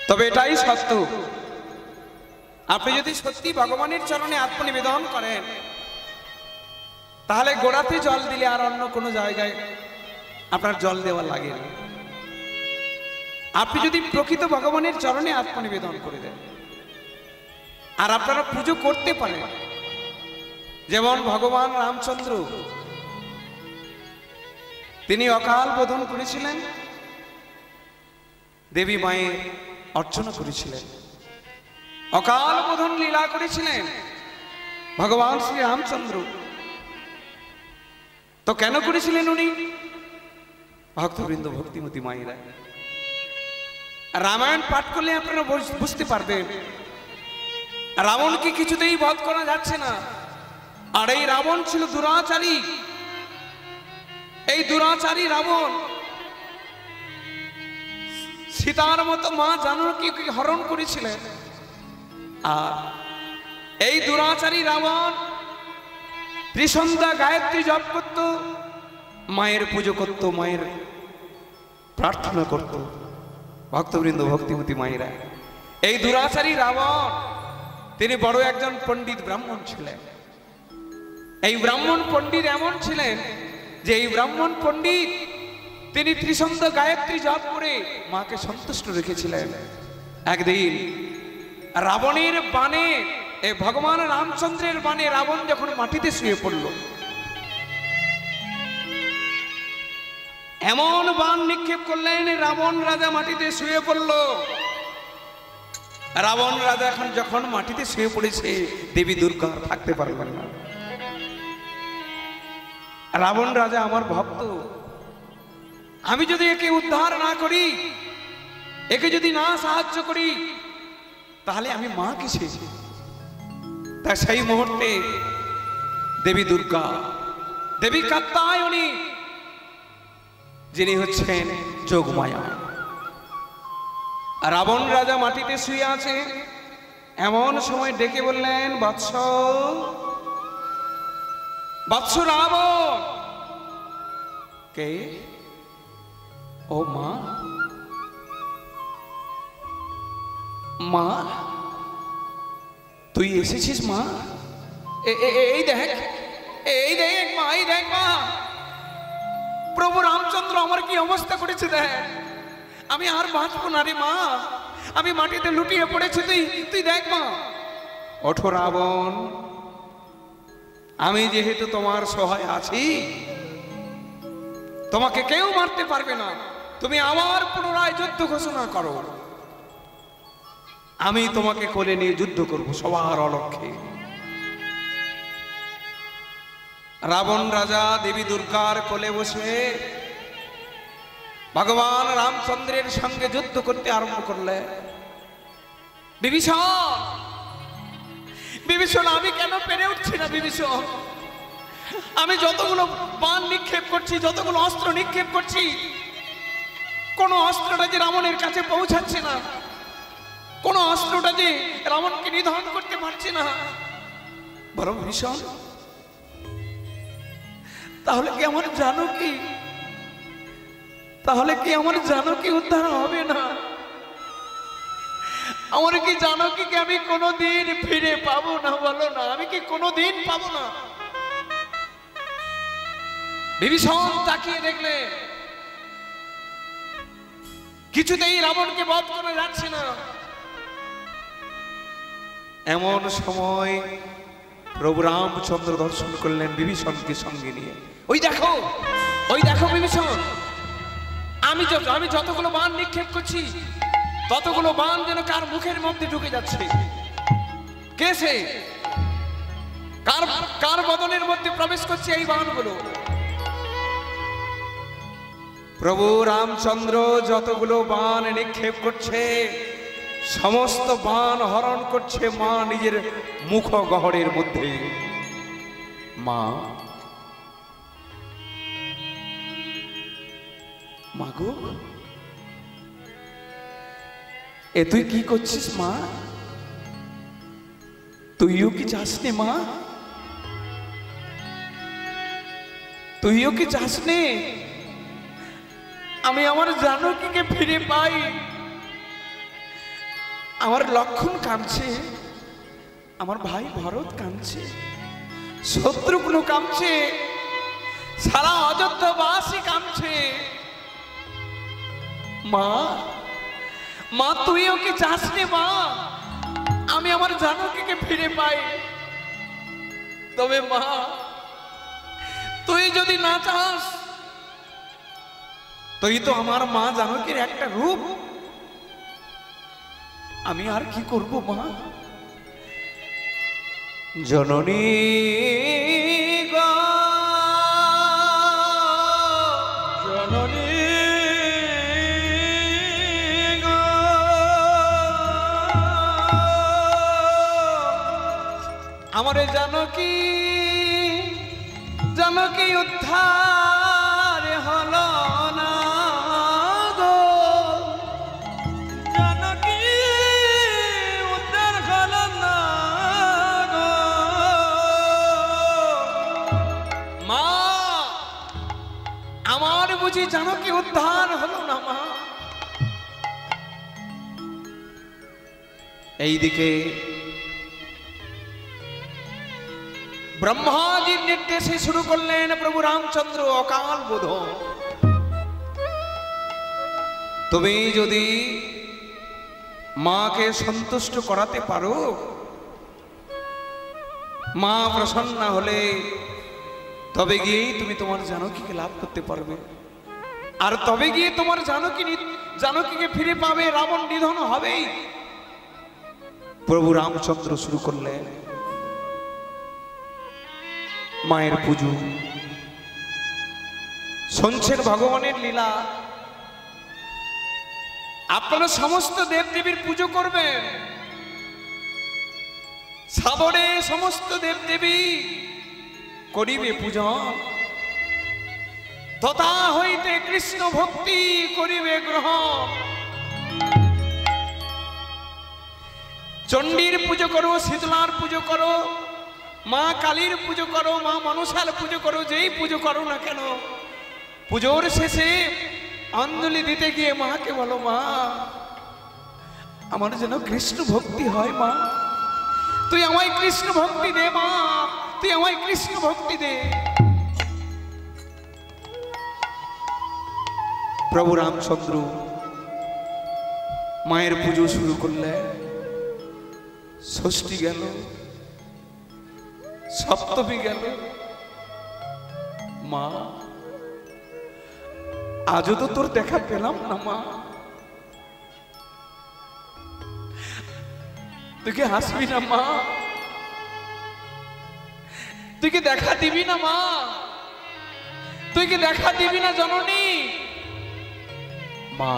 তবে এটাই সত্য, আপনি যদি সত্যি ভগবানের চরণে আত্মনিবেদন করেন তাহলে গোড়াতে জল দিলে আর অন্য কোনো জায়গায় আপনার জল দেওয়া লাগে না। আপনি যদি প্রকৃত ভগবানের চরণে আত্মনিবেদন করে দেন আর আপনারা পুজো করতে পারেন, যেমন ভগবান রামচন্দ্র তিনি অকাল বোধন করেছিলেন, দেবী মায়ের অর্চনা করেছিলেন, অকাল বোধন লীলা করেছিলেন ভগবান শ্রী রামচন্দ্র। তো কেন করেছিলেন উনি? ভক্তবৃন্দ, ভক্তিমতী মায়েরা, রামায়ণ পাঠ করলে আপনারা বুঝতে পারবেন রাবণকে কিছুতেই বধ করা যাচ্ছে না। আর এই রাবণ ছিল দুরাচারী। এই দুরাচারী রাবণ সীতার মতো মা জানকীকে হরণ করেছিলেন। আর এই দুরাচারী রাবণ ত্রিসন্ধ্যা গায়ত্রী জপ করত, মায়ের পুজো করত, মায়ের প্রার্থনা করত। ভক্তবৃন্দ, ভক্তিমতী মায়েরা, এই দুরাচারী রাবণ তিনি বড় একজন পণ্ডিত ব্রাহ্মণ ছিলেন। এই ব্রাহ্মণ পণ্ডিত এমন ছিলেন যে এই ব্রাহ্মণ পণ্ডিত তিনি ত্রিসন্ধ্যা গায়ত্রী জপ করে মাকে সন্তুষ্ট রেখেছিলেন। একদিন রাবণের বাণে, এই ভগবান রামচন্দ্রের বাণে রাবণ যখন মাটিতে শুয়ে পড়ল, এমন বাণ নিক্ষেপ করলেন রাবণ রাজা মাটিতে শুয়ে পড়ল। রাবণ রাজা এখন যখন মাটিতে শুয়ে পড়েছে, দেবী দুর্গা থাকতে পারলেন না। রাবণ রাজা আমার ভক্ত, আমি যদি একে উদ্ধার না করি, একে যদি না সাহায্য করি, তাহলে আমি মা কিসে? তাই সেই মুহূর্তে দেবী দুর্গা, দেবী কাত্যায়নী, যিনি হচ্ছেন যোগমায়া, রাবণ রাজা মাটিতে শুয়ে আছে, এমন সময় ডেকে বললেন, বৎস, বৎস রাবণ। কে? ও মা, মা তুই এসেছিস মা? এই দেখ, এই দেখ মা, এই দেখ মা, প্রভু রামচন্দ্র আমার কি অবস্থা করেছে দেখ, আমি আর বাঁচবো না রে মা, আমি মাটিতে লুটিয়ে পড়েছি, তুই দেখ মা। ওঠো রাবণ, আমি যেহেতু তোমার সহায় আছি, তোমাকে কেউ মারতে পারবে না, তুমি আবার পুনরায় যুদ্ধ ঘোষণা করো, আমি তোমাকে কোলে নিয়ে যুদ্ধ করব সবার অলক্ষ্যে। রাবণ রাজা দেবী দুর্গার কোলে বসে ভগবান রামচন্দ্রের সঙ্গে যুদ্ধ করতে আরম্ভ করলে। বিভীষণ, বিভীষণ, আমি কেন পেরে উঠছি না বিভীষণ? আমি যতগুলো বাণ নিক্ষেপ করছি, যতগুলো অস্ত্র নিক্ষেপ করছি, কোন অস্ত্রটা যে রাবণের কাছে পৌঁছাচ্ছে না, কোন অস্ত্রটা যে রাবণকে নিধন করতে পারছে না। বরং ভীষণ, তাহলে কি আমার জানকী, তাহলে কি আমার জানকী উদ্ধার হবে না? আমার কি জানকীকে আমি কোনোদিন ফিরে পাবো না? বলো না, আমি কি কোনোদিন পাবো না? বিভীষণ তাকিয়ে দেখলে কিছুতেই রাবণকে বধ করা যাচ্ছে না। এমন সময় প্রভু রামচন্দ্র দর্শন করলেন বিভীষণকে সঙ্গে নিয়ে। ওই দেখো, ওই দেখো বিভীষণ, আমি যতগুলো বাণ নিক্ষেপ করছি, ততগুলো বাণ যেন কার মুখের মধ্যে ঢুকে যাচ্ছে। কে সে? কার বদনের মধ্যে প্রবেশ করছে এই বাণগুলো? প্রভু রামচন্দ্র যতগুলো বাণ নিক্ষেপ করছে, সমস্ত বাণ হরণ করছে মা নিজের মুখ গহরের মধ্যে। মা, মাগো, এ তুই কি করছিস মা? তুইও কি চাস নে মা? তুইও কি চাস নে আমি আমার জানকীকে ফিরে পাই? আমার লক্ষণ কাঁদছে, আমার ভাই ভরত কাঁদছে, শত্রুঘ্ন কাঁদছে, সারা অযোধ্যাবাসী কাঁদছে। মা, মা তুই ওকে চাস রে মা, আমি আমার জানকীকে ফিরে পাই। তবে মা, তুই যদি না চাস, তুই তো আমার মা জানকীর একটা রূপ, আমি আর কি করব মা? জননী গো, জননী গো, আমার জানকী, জানকী উদ্ধার হলো না গো, জানকী উদ্ধার হলো না গো। মা, আমার বুঝি জানকী উদ্ধার হলো না মা? এইদিকে ব্রহ্মাজির নির্দেশে শুরু করলেন প্রভু রামচন্দ্র অকাল বোধন। তুমি যদি মাকে সন্তুষ্ট করাতে পারো, মা প্রসন্ন হলে তবে গিয়েই তুমি তোমার জানকীকে লাভ করতে পারবে, আর তবে গিয়ে তোমার জানকীকে ফিরে পাবে, রাবণ নিধন হবেই। প্রভু রামচন্দ্র শুরু করলেন মায়ের পুজো। শুনছেন ভগবানের লীলা, আপনারা সমস্ত দেবদেবীর পুজো করবেন। সাবরে সমস্ত দেবদেবী করিবে পূজন, তথা হইতে কৃষ্ণ ভক্তি করিবে গ্রহণ। চণ্ডীর পুজো করো, শীতলার পুজো করো, মা কালীর পুজো করো, মা মনসার পুজো করো, যেই পুজো করো না কেন, পুজোর শেষে অঞ্জলি দিতে গিয়ে মাকে বলো, মা আমার যেন কৃষ্ণ ভক্তি হয়, মা তুই আমায় কৃষ্ণ ভক্তি দে, মা তুই আমায় কৃষ্ণ ভক্তি দে। প্রভু রামচন্দ্র মায়ের পুজো শুরু করলে, ষষ্ঠী গেল, সপ্তমী গেল, মা আজও তো তোর দেখা পেলাম না মা, তুই কি হাসবি না মা? তুই কি দেখা দিবি না মা? তুই কি দেখা দিবি না জননী? মা,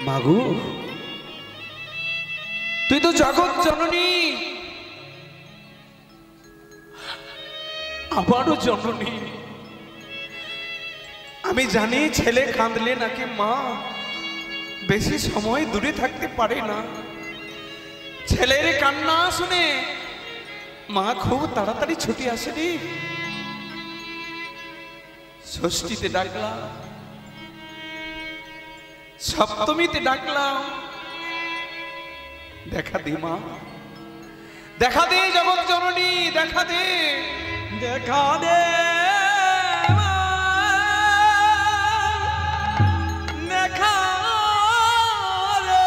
মাগো তুই তো জগৎ জননী, আমারও জননী। আমি জানি ছেলে কাঁদলে নাকি মা বেশি সময় দূরে থাকতে পারে না। ছেলের কান্না শুনে মা খুব তাড়াতাড়ি ছুটি আসেনি। ষষ্ঠীতে ডাকলাম, সপ্তমীতে ডাকলাম, দেখা দে মা, দেখা দে জগৎ জননী, দেখা দে, দেখা দে মা, দেখা দে,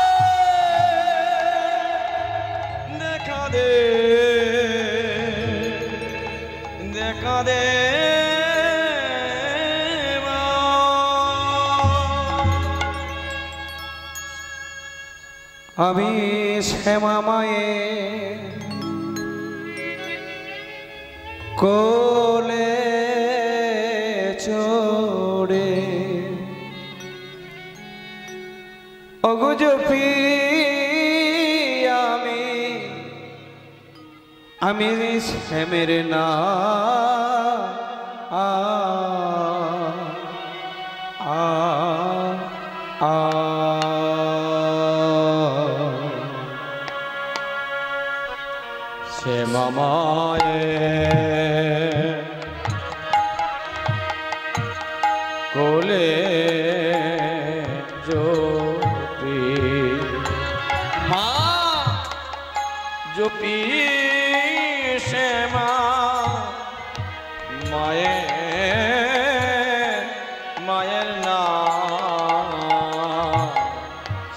দেখা দে, দেখা দে মা। আমি শ্যামা মায়ের কোলে চড়ে অগুজপি আমি শ্যামের না আ আ আ শ্যামা মায়ের কোলে জ্যোতি মা জপি শ্যামা মায়ের মায়ের নাম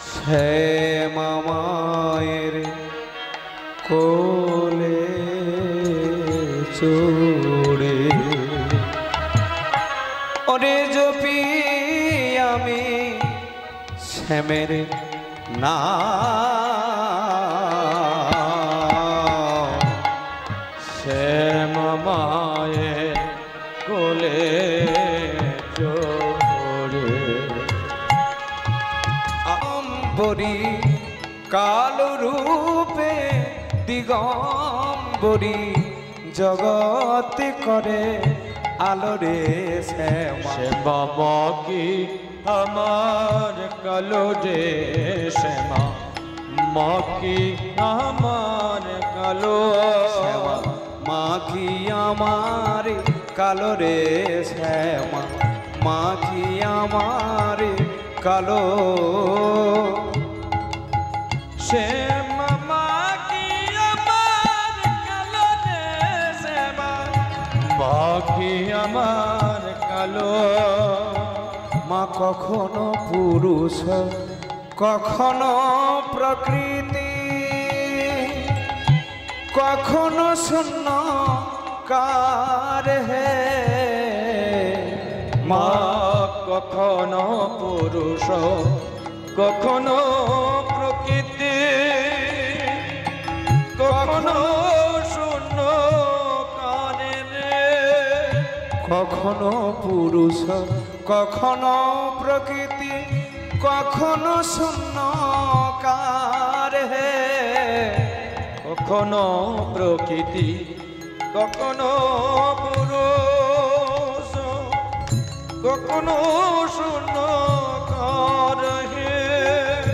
শ্যামা মায়ের কোলে চড়ে ওরে জপি আমি শ্যামের নাম শ্যামা মায়ের কোলে চড়ে আম্বরী কালো রূপে দিগম্বরী জগৎ করে আলোরে শ্যামা শ্যামা মা কি আমার কালো রে শ্যামা মা কি আমার কালো শ্যামা মা কি আমার কালো রে শ্যামা মা কি আমার কালো শ্যামা মা কি আমার কালো রে শ্যামা মা কি আমার কালো মা কখনো পুরুষ কখনো প্রকৃতি কখনো শূন্য কার হে মা কখনো পুরুষ কখনো প্রকৃতি কখনো শূন্য কানে রে কখনো পুরুষ কখনো প্রকৃতি কখনো শূন্য কার হে কখনো প্রকৃতি কখনো পুরুষ কখনো শূন্য কার হে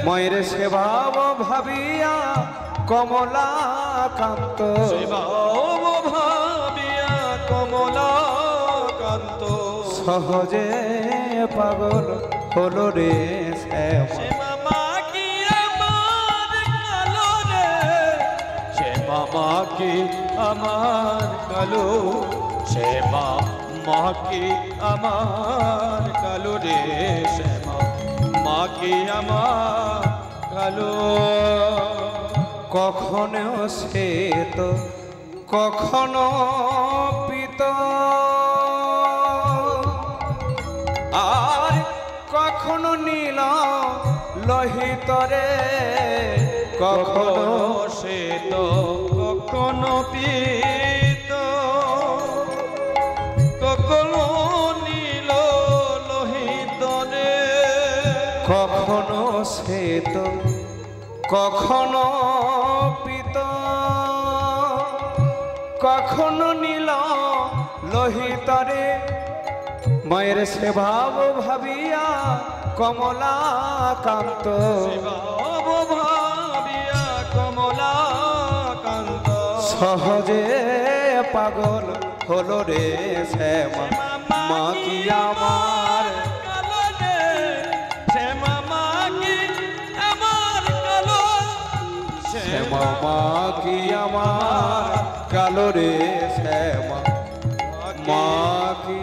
মায়ের সেবা ভাবিয়া কমলাকান্ত সেবা ভাবিয়া কমলাকান্ত সহজে পাগল হলো রে শ্যামা শ্যামা মা কি আমার কালো রে শ্যামা মা কি আমার কালো শ্যামা মা কি আমার কালো রে শ্যামা মা কি আমার কালো কখনো শ্বেত কখনো পিত আর কখনো নীল লোহিত রে কখনো কখনো শ্বেত কখনো পীত কখনো নীল লোহিত রে কখনো শ্বেত কখনো পিত কখনো নীল লোহিত রে মায়ের সেবা ভাবিয়া কমলাকান্ত শিবাব ভাবিয়া কমলাকান্ত সহজে পাগল হলো রে শ্যামা মা কি আমার কালো রে শ্যামা মা কি আমার কালো শ্যামা মা কি আমার কালো রে শ্যামা মা কি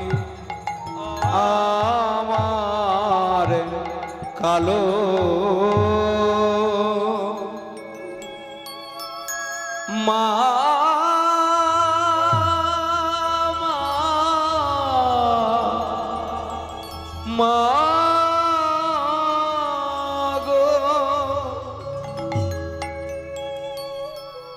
আমার কালো মা